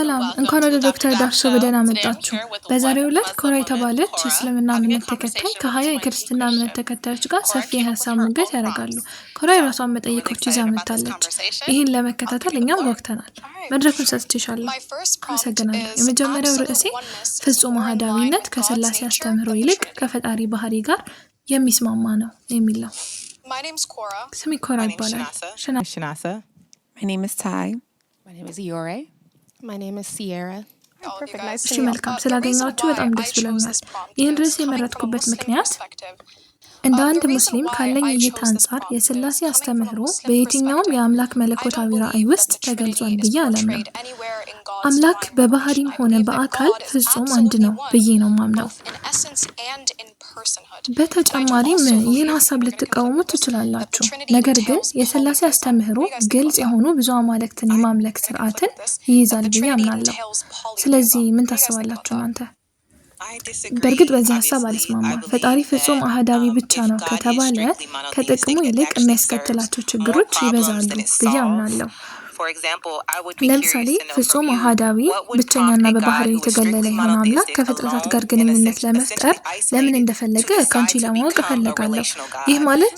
ሰላም እንኳን ወደ ዶክተር ዳርሶ በደህና መጣችሁ። በዛሬው ዕለት ኮራ የተባለች የእስልምና እምነት ተከታይ ከ20 የክርስትና እምነት ተከታዮች ጋር ሰፊ የሀሳብ ሙግት ያደርጋሉ። ኮራ የራሷን መጠይቆች ይዛ መጥታለች። ይህን ለመከታተል እኛም ወቅተናል። መድረኩን ሰጥቼሻለሁ። አመሰግናለሁ። የመጀመሪያው ርዕሴ ፍጹም አሃዳዊነት ከሥላሴ አስተምህሮ ይልቅ ከፈጣሪ ባህሪ ጋር የሚስማማ ነው የሚል ነው። ስሜ ኮራ ይባላል። Shanasa. My name is Ty. My name is Iore. My name is Sierra. Perfect. Nice እሺ መልካም ስላገኛችሁ በጣም ደስ ብሎኛል። ይህን ርዕስ የመረጥኩበት ምክንያት እንደ አንድ ሙስሊም ካለኝ እይታ አንጻር የሥላሴ አስተምህሮ በየትኛውም የአምላክ መለኮታዊ ራእይ ውስጥ ተገልጿል ብዬ አላምንም። አምላክ በባህሪም ሆነ በአካል ፍጹም አንድ ነው ብዬ ነው ማምነው። በተጨማሪም ይህን ሀሳብ ልትቃወሙ ትችላላችሁ። ነገር ግን የሥላሴ አስተምህሮ ግልጽ የሆኑ ብዙ አማልክትን የማምለክ ስርዓትን ይይዛል ብዬ አምናለሁ። ስለዚህ ምን ታስባላችሁ እናንተ? በእርግጥ በዚህ ሀሳብ አልስማማም። ፈጣሪ ፍጹም አሃዳዊ ብቻ ነው ከተባለ ከጥቅሙ ይልቅ የሚያስከትላቸው ችግሮች ይበዛሉ ብዬ አምናለሁ። ለምሳሌ ፍጹም አሃዳዊ ብቸኛና በባህሪው የተገለለ የሆነ አምላክ ከፍጥረታት ጋር ግንኙነት ለመፍጠር ለምን እንደፈለገ ካንቺ ለማወቅ እፈልጋለሁ። ይህ ማለት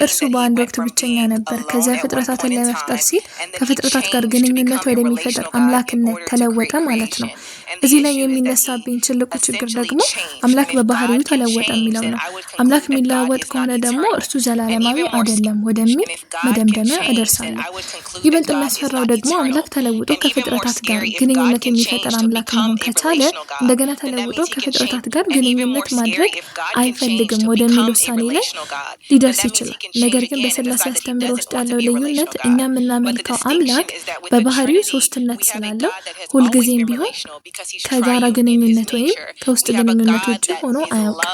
እርሱ በአንድ ወቅት ብቸኛ ነበር፣ ከዚያ ፍጥረታትን ለመፍጠር ሲል ከፍጥረታት ጋር ግንኙነት ወደሚፈጠር አምላክነት ተለወጠ ማለት ነው። እዚህ ላይ የሚነሳብኝ ትልቁ ችግር ደግሞ አምላክ በባህሪው ተለወጠ የሚለው ነው። አምላክ የሚለዋወጥ ከሆነ ደግሞ እርሱ ዘላለማዊ አይደለም ወደሚል መደምደሚያ እደርሳለሁ። ይበልጥ የሚያስፈራው ደግሞ አምላክ ተለውጦ ከፍጥረታት ጋር ግንኙነት የሚፈጠር አምላክ መሆን ከቻለ እንደገና ተለውጦ ከፍጥረታት ጋር ግንኙነት ማድረግ አይፈልግም ወደሚል ውሳኔ ላይ ሊደርስ ይችላል። ነገር ግን በሥላሴ አስተምህሮ ውስጥ ያለው ልዩነት እኛ የምናመልከው አምላክ በባህሪው ሶስትነት ስላለው ሁልጊዜም ቢሆን ከጋራ ግንኙነት ወይም ከውስጥ ግንኙነት ውጭ ሆኖ አያውቅም።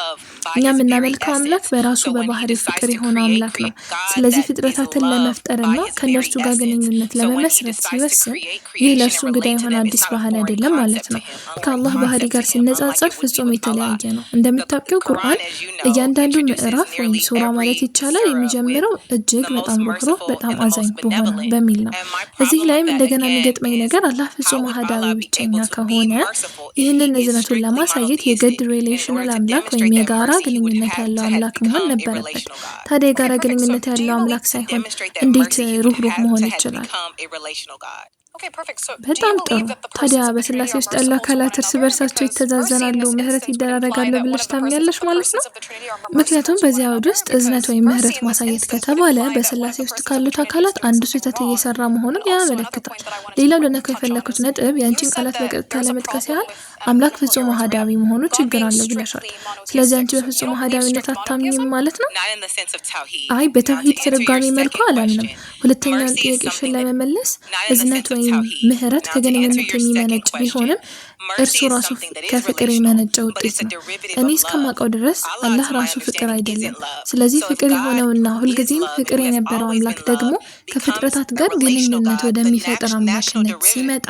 እኛ የምናመልከው አምላክ በራሱ በባህሪው ፍቅር የሆነ አምላክ ነው። ስለዚህ ፍጥረታትን ለመፍጠርና ከእነርሱ ጋር ግንኙነት ለመመስረት ሲወስን ይህ ለእርሱ እንግዳ የሆነ አዲስ ባህል አይደለም ማለት ነው። ከአላህ ባህሪ ጋር ሲነጻጸር ፍጹም የተለያየ ነው። እንደምታውቂው ቁርአን እያንዳንዱ ምዕራፍ ወይም ሱራ ማለት ይቻላል የሚጀምረው እጅግ በጣም ሩህሩህ በጣም አዛኝ በሆነ በሚል ነው። እዚህ ላይም እንደገና የሚገጥመኝ ነገር አላህ ፍጹም አሃዳዊ ብቸኛ ከሆነ ይህንን እዝነቱን ለማሳየት የግድ ሪሌሽናል አምላክ ወይም የጋራ ግንኙነት ያለው አምላክ መሆን ነበረበት። ታዲያ የጋራ ግንኙነት ያለው አምላክ ሳይሆን እንዴት ሩህሩህ መሆን ይችላል? በጣም ጥሩ። ታዲያ በሥላሴ ውስጥ ያሉ አካላት እርስ በርሳቸው ይተዛዘናሉ፣ ምህረት ይደራረጋሉ ብለሽ ታምኛለሽ ማለት ነው? ምክንያቱም በዚያ አውድ ውስጥ እዝነት ወይም ምህረት ማሳየት ከተባለ በሥላሴ ውስጥ ካሉት አካላት አንዱ ስህተት እየሰራ መሆኑን ያመለክታል። ሌላው ልነካው የፈለኩት ነጥብ የአንቺን ቃላት በቀጥታ ለመጥቀስ ያህል አምላክ ፍጹም አሃዳዊ መሆኑ ችግር አለው ብለሻል። ስለዚህ አንቺ በፍጹም አሃዳዊነት አታምኝም ማለት ነው? አይ በተውሂድ ትርጓሜ መልኩ አላምንም። ሁለተኛውን ጥያቄሽን ለመመለስ እዝነት ወይም ምህረት ከግንኙነት የሚመነጭ ቢሆንም እርሱ ራሱ ከፍቅር የመነጨ ውጤት ነው። እኔ እስከማውቀው ድረስ አላህ ራሱ ፍቅር አይደለም። ስለዚህ ፍቅር የሆነውና ሁልጊዜም ፍቅር የነበረው አምላክ ደግሞ ከፍጥረታት ጋር ግንኙነት ወደሚፈጥር አምላክነት ሲመጣ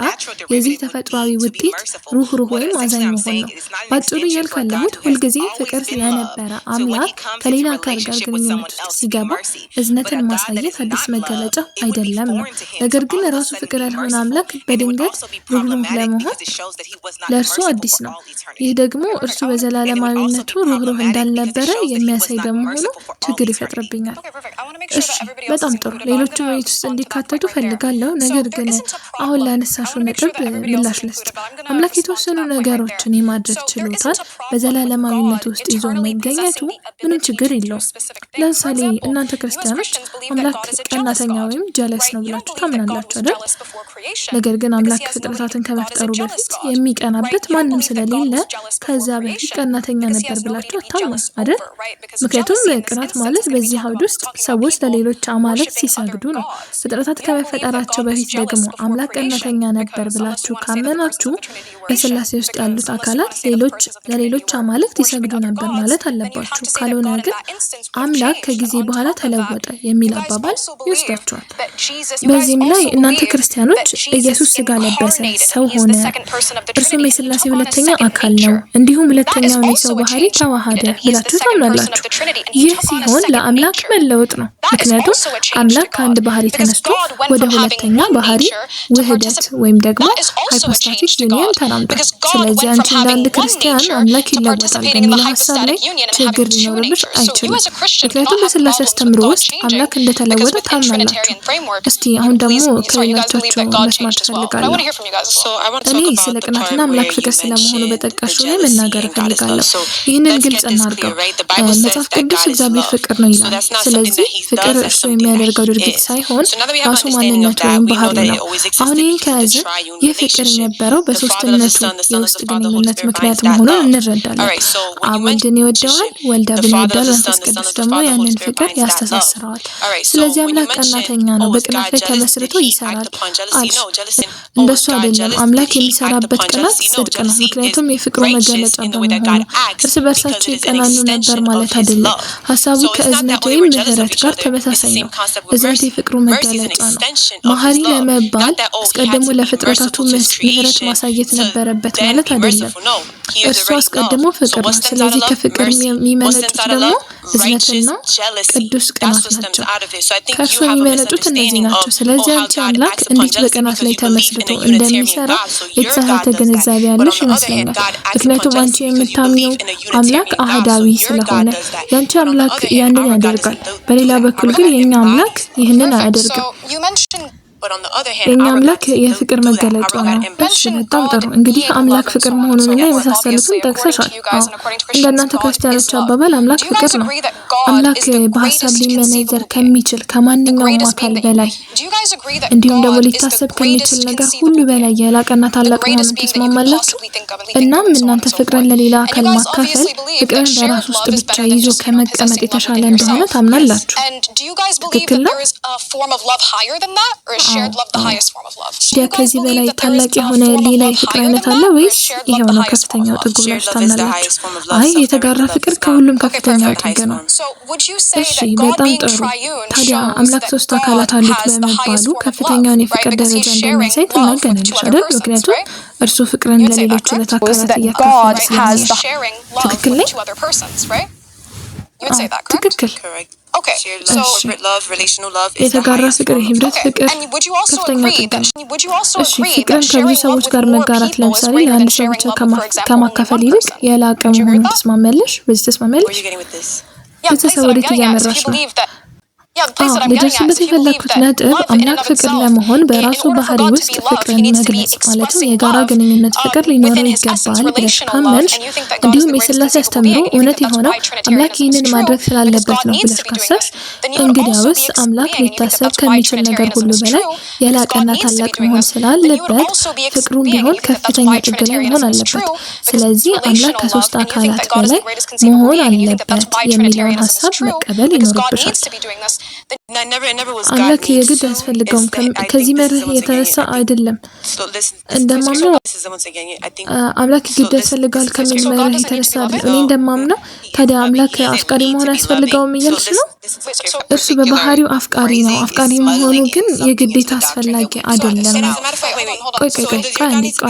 የዚህ ተፈጥሯዊ ውጤት ሩህሩህ ወይም አዛኝ መሆን ነው። ባጭሩ እያልኩ ያለሁት ሁልጊዜም ፍቅር ስለነበረ አምላክ ከሌላ አካል ጋር ግንኙነት ውስጥ ሲገባ እዝነትን ማሳየት አዲስ መገለጫ አይደለም ነው። ነገር ግን ራሱ ፍቅር ያልሆነ አምላክ በድንገት ሩህሩህ ለመሆን ለእርሱ አዲስ ነው። ይህ ደግሞ እርሱ በዘላለማዊነቱ ሩህሩህ እንዳልነበረ የሚያሳይ በመሆኑ ችግር ይፈጥርብኛል። እሺ በጣም ጥሩ። ሌሎችም ውይይት ውስጥ እንዲካተቱ ፈልጋለሁ። ነገር ግን አሁን ላነሳሽው ነጥብ ምላሽ ልስጥ። አምላክ የተወሰኑ ነገሮችን የማድረግ ችሎታን በዘላለማዊነቱ ውስጥ ይዞ መገኘቱ ምንም ችግር የለውም። ለምሳሌ እናንተ ክርስቲያኖች አምላክ ቀናተኛ ወይም ጀለስ ነው ብላችሁ ታምናላችሁ አይደል? ነገር ግን አምላክ ፍጥረታትን ከመፍጠሩ በፊት የሚቀናበት ማንም ስለሌለ ከዛ በፊት ቀናተኛ ነበር ብላችሁ አታምኑ አይደል? ምክንያቱም ቅናት ማለት በዚህ አውድ ውስጥ ሰዎች ለሌሎች አማልክት ሲሰግዱ ነው። ፍጥረታት ከመፈጠራቸው በፊት ደግሞ አምላክ ቀናተኛ ነበር ብላችሁ ካመናችሁ በሥላሴ ውስጥ ያሉት አካላት ለሌሎች አማልክት ይሰግዱ ነበር ማለት አለባችሁ። ካልሆነ ግን አምላክ ከጊዜ በኋላ ተለወጠ የሚል አባባል ይወስዳቸዋል። በዚህም ላይ እናንተ ክርስቲያኖች ኢየሱስ ሥጋ ለበሰ ሰው ሆነ እርሱም የሥላሴ ሁለተኛ አካል ነው እንዲሁም ሁለተኛው የሰው ባህሪ ተዋሃደ ብላችሁ ታምናላችሁ። ይህ ሲሆን ለአምላክ መለወጥ ነው። ምክንያቱም አምላክ ከአንድ ባህሪ ተነስቶ ወደ ሁለተኛ ባህሪ ውህደት ወይም ደግሞ ሃይፖስታቲክ ዩኒየን ተራምዷል። ስለዚህ አንቺ እንዳንድ ክርስቲያን አምላክ ይለወጣል በሚለው ሀሳብ ላይ ችግር ሊኖርብሽ አይችልም። ምክንያቱም በሥላሴ አስተምሮ ውስጥ አምላክ እንደተለወጠ ታምናላችሁ። እስቲ አሁን ደግሞ ከሌሎቻችሁ መስማት ፈልጋለሁ። እኔ ስለ ቅናትና አምላክ ፍቅር ስለመሆኑ በጠቀስሽው ላይ መናገር ፈልጋለሁ። ይህንን ግልጽ እናድርገው። መጽሐፍ ቅዱስ እግዚአብሔር ፍቅር ነው ይላል። ስለዚህ ፍቅር እርሱ የሚያደርገው ድርጊት ሳይሆን ራሱ ማንነቱ ወይም ባህሪ ነው። አሁን ይህን ከያዝን ይህ ፍቅር የነበረው በሶስትነቱ የውስጥ ግንኙነት ምክንያት መሆኑን እንረዳለን። አብ ወልድን ይወደዋል፣ ወልድ አብን ይወደዋል፣ መንፈስ ቅዱስ ደግሞ ያንን ፍቅር ያስተሳስረዋል። ስለዚህ አምላክ ቀናተኛ ነው፣ በቅናት ላይ ተመስርቶ ይሰራል አልሽ። እንደሱ አይደለም። አምላክ የሚሰራበት ቅናት ጽድቅ ነው፣ ምክንያቱም የፍቅሩ መገለጫ በመሆኑ። እርስ በርሳቸው ይቀናኑ ነበር ማለት አይደለም። ሀሳቡ ከእዝነት ወይም ምህረት ጋር ተመሳሳይ ነው። እዝነት የፍቅሩ መገለጫ ነው። መሐሪ ለመባል አስቀድሞ ለፍጥረታቱ ምህረት ማሳየት ነበረበት ማለት አይደለም። እርሱ አስቀድሞ ፍቅር ነው። ስለዚህ ከፍቅር የሚመነጩት ደግሞ እዝነትና ቅዱስ ቅናት ናቸው። ከእርሱ የሚመነጩት እነዚህ ናቸው። ስለዚህ አንቺ አምላክ እንዴት በቅናት ላይ ተመስርቶ እንደሚሰራ የተሳሳተ ግንዛቤ ያለሽ ይመስለኛል። ምክንያቱም አንቺ የምታምኘው አምላክ አህዳዊ ስለሆነ ያንቺ አምላክ ያንን ያደርጋል። በሌላ በኩል ግን የኛ አምላክ ይህንን አያደርግም። የኛ አምላክ የፍቅር መገለጫ ነው። እሺ በጣም ጥሩ። እንግዲህ አምላክ ፍቅር መሆኑንና የመሳሰሉትን ጠቅሰሻል። እንደናንተ ክርስቲያኖች አባባል አምላክ ፍቅር ነው። አምላክ በሀሳብ ሊመነዘር ከሚችል ከማንኛውም አካል በላይ እንዲሁም ደግሞ ሊታሰብ ከሚችል ነገር ሁሉ በላይ የላቀና ታላቅ መሆኑን ተስማማላችሁ። እናም እናንተ ፍቅርን ለሌላ አካል ማካፈል ፍቅርን በራስ ውስጥ ብቻ ይዞ ከመቀመጥ የተሻለ እንደሆነ ታምናላችሁ። ትክክል ነው። ከዚህ በላይ ታላቅ የሆነ ሌላ የፍቅር አይነት አለ ወይስ ይሄው ነው ከፍተኛው ጥግ ብላችሁ ታምናላችሁ? አይ የተጋራ ፍቅር ከሁሉም ከፍተኛው ጥግ ነው። እሺ በጣም ጥሩ። ታዲያ አምላክ ሶስት አካላት አሉት በመባሉ ከፍተኛውን የፍቅር ደረጃ እንደሚያሳይ ትናገናለሽ አይደል? ምክንያቱም እርሱ ፍቅርን ለሌሎች ሁለት አካላት እያካፈለ ስለሚያሳይ። ትክክል ነኝ? ትክክል። የተጋራ ፍቅር የህብረት ፍቅር ከፍተኛ ጥግ ነው። እሺ ፍቅርን ከብዙ ሰዎች ጋር መጋራት ለምሳሌ ለአንድ ሰው ብቻ ከማካፈል ይልቅ የላቀ መሆኑን ተስማሚያለሽ? በዚህ ተስማሚያለሽ? ቤተሰብ ወዴት እያመራሽ ነው? ልደርስበት የፈለግኩት ነጥብ አምላክ ፍቅር ለመሆን በራሱ ባህሪ ውስጥ ፍቅርን መግለጽ ማለትም የጋራ ግንኙነት ፍቅር ሊኖረው ይገባል ብለሽ ካመንሽ እንዲሁም የሥላሴ አስተምሮ እውነት የሆነው አምላክ ይህንን ማድረግ ስላለበት ነው ብለሽ ካሰብሽ እንግዲያውስ አምላክ ሊታሰብ ከሚችል ነገር ሁሉ በላይ የላቀና ታላቅ መሆን ስላለበት ፍቅሩም ቢሆን ከፍተኛ ጥግ ላይ መሆን አለበት። ስለዚህ አምላክ ከሶስት አካላት በላይ መሆን አለበት የሚለውን ሀሳብ መቀበል ይኖርብሻል። አምላክ የግድ ያስፈልገውም ከዚህ መርህ የተነሳ አይደለም። እንደማምነው አምላክ የግድ ያስፈልጋል ከሚል መርህ የተነሳ አይደለም። እኔ እንደማምነው ታዲያ አምላክ አፍቃሪ መሆን ያስፈልገውም እያልሽ ነው? እርሱ በባህሪው አፍቃሪ ነው። አፍቃሪ መሆኑ ግን የግዴታ አስፈላጊ አይደለም። ቆይ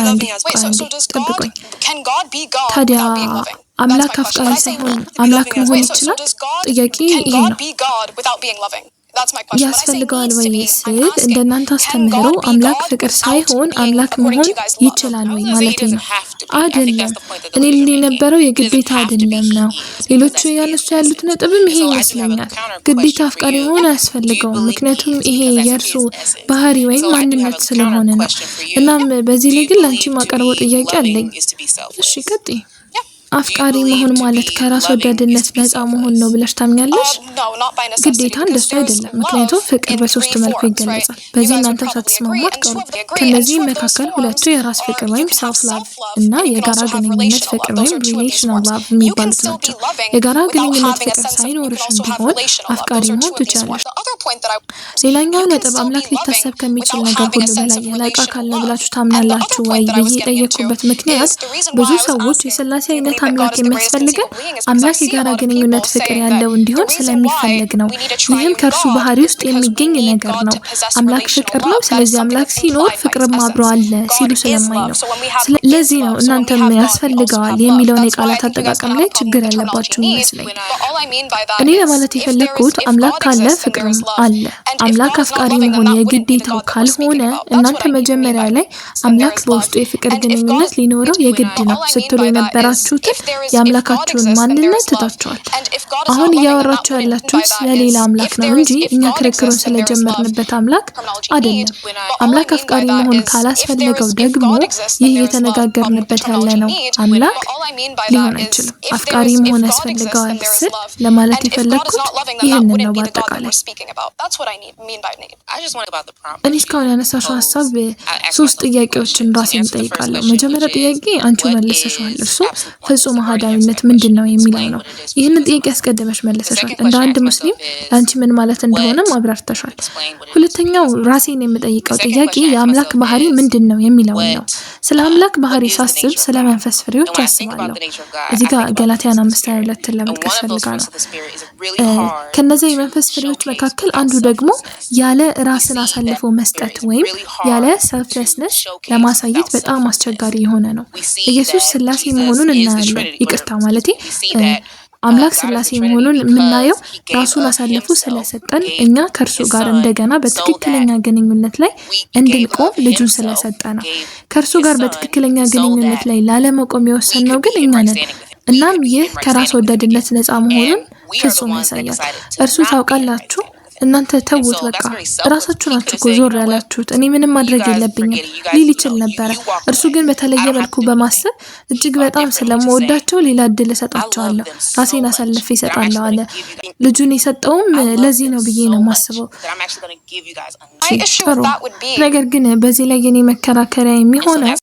አንዴ ጠብቆኝ። ታዲያ አምላክ አፍቃሪ ሳይሆን አምላክ መሆን ይችላል? ጥያቄ ይሄ ነው። ያስፈልገዋል ወይ ስል እንደናንተ አስተምህሮ አምላክ ፍቅር ሳይሆን አምላክ መሆን ይችላል ወይ ማለት ነው? አይደለም። እኔ የነበረው የግዴታ አይደለም ነው። ሌሎቹ ያነሱ ያሉት ነጥብም ይሄ ይመስለኛል። ግዴታ አፍቃሪ መሆን አያስፈልገውም፣ ምክንያቱም ይሄ የእርሱ ባህሪ ወይም ማንነት ስለሆነ ነው። እናም በዚህ ላይ ግን ላንቺ ማቀርበው ጥያቄ አለኝ። እሺ ቀጥይ። አፍቃሪ መሆን ማለት ከራስ ወዳድነት ነፃ መሆን ነው ብለሽ ታምኛለሽ? ግዴታ እንደሱ አይደለም፣ ምክንያቱም ፍቅር በሶስት መልኩ ይገለጻል። በዚህ እናንተ ሳትስማሙ አትቀሩ። ከነዚህ መካከል ሁለቱ የራስ ፍቅር ወይም ሰልፍ ላቭ እና የጋራ ግንኙነት ፍቅር ወይም ሪሌሽናል ላቭ የሚባሉት ናቸው። የጋራ ግንኙነት ፍቅር ሳይኖርሽም ቢሆን አፍቃሪ መሆን ትችላለሽ። ሌላኛው ነጥብ አምላክ ሊታሰብ ከሚችል ነገር ሁሉ በላይ የላቀ አካል ነው ብላችሁ ታምናላችሁ ወይ ብዬ ጠየቅኩበት ምክንያት ብዙ ሰዎች የሥላሴ አይነት አምላክ የሚያስፈልገን አምላክ የጋራ ግንኙነት ፍቅር ያለው እንዲሆን ስለሚፈልግ ነው። ይህም ከእርሱ ባህሪ ውስጥ የሚገኝ ነገር ነው። አምላክ ፍቅር ነው፣ ስለዚህ አምላክ ሲኖር ፍቅርም አብሮ አለ ሲሉ ስለማይ ነው። ለዚህ ነው እናንተም ያስፈልገዋል የሚለውን የቃላት አጠቃቀም ላይ ችግር ያለባችሁ ይመስለኝ። እኔ ለማለት የፈለግኩት አምላክ ካለ ፍቅርም አለ። አምላክ አፍቃሪ መሆን የግዴታው ካልሆነ እናንተ መጀመሪያ ላይ አምላክ በውስጡ የፍቅር ግንኙነት ሊኖረው የግድ ነው ስትሉ የነበራችሁትን የአምላካችሁን ማንነት ትታችኋል። አሁን እያወራችሁ ያላችሁት ስለሌላ አምላክ ነው እንጂ እኛ ክርክሩን ስለጀመርንበት አምላክ አይደለም። አምላክ አፍቃሪ መሆን ካላስፈለገው ደግሞ ይህ የተነጋገርንበት ያለ ነው አምላክ ሊሆን አይችልም። አፍቃሪ መሆን ያስፈልገዋል ስል ለማለት የፈለግኩት ይህንን ነው። በአጠቃላይ እኔ እስካሁን ያነሳሽው ሀሳብ 3 ጥያቄዎችን ራሴን እጠይቃለሁ። መጀመሪያ ጥያቄ አንቺ መልሰሻል፣ እርሱ ፍጹም አሃዳዊነት ምንድን ነው የሚለው ነው። ይህንን ጥያቄ አስቀድመሽ መልሰሻል። እንደ አንድ ሙስሊም ለአንቺ ምን ማለት እንደሆነም አብራርተሻል። ሁለተኛው ራሴን የምጠይቀው ጥያቄ የአምላክ ባህሪ ምንድን ነው የሚለው ነው። ስለ አምላክ ባህሪ ሳስብ ስለ መንፈስ ፍሬዎች አስባለሁ። እዚህ ጋር ገላትያን 5:22 ለመጥቀስ ፈልጋለሁ። ከነዚህ የመንፈስ ፍሬዎች መካከል አንዱ ደግሞ ያለ ራስን አሳልፎ መስጠት ወይም ያለ ሰልፍለስነስ ለማሳየት በጣም አስቸጋሪ የሆነ ነው። ኢየሱስ ሥላሴ መሆኑን እናያለን። ይቅርታ ማለቴ አምላክ ሥላሴ መሆኑን የምናየው ራሱን አሳልፎ ስለሰጠን እኛ ከእርሱ ጋር እንደገና በትክክለኛ ግንኙነት ላይ እንድንቆም ልጁን ስለሰጠ ነው። ከእርሱ ጋር በትክክለኛ ግንኙነት ላይ ላለመቆም የወሰንነው ግን እኛ ነን። እናም ይህ ከራስ ወዳድነት ነፃ መሆኑን ፍጹም ያሳያል። እርሱ ታውቃላችሁ እናንተ ተውት በቃ ራሳችሁ ናችሁ እኮ ዞር ያላችሁት፣ እኔ ምንም ማድረግ የለብኝም ሊል ይችል ነበረ። እርሱ ግን በተለየ መልኩ በማሰብ እጅግ በጣም ስለምወዳቸው ሌላ እድል እሰጣቸዋለሁ፣ ራሴን አሳልፌ እሰጣለሁ አለ። ልጁን የሰጠውም ለዚህ ነው ብዬ ነው የማስበው። ጥሩ ነገር ግን በዚህ ላይ የኔ መከራከሪያ የሚሆነው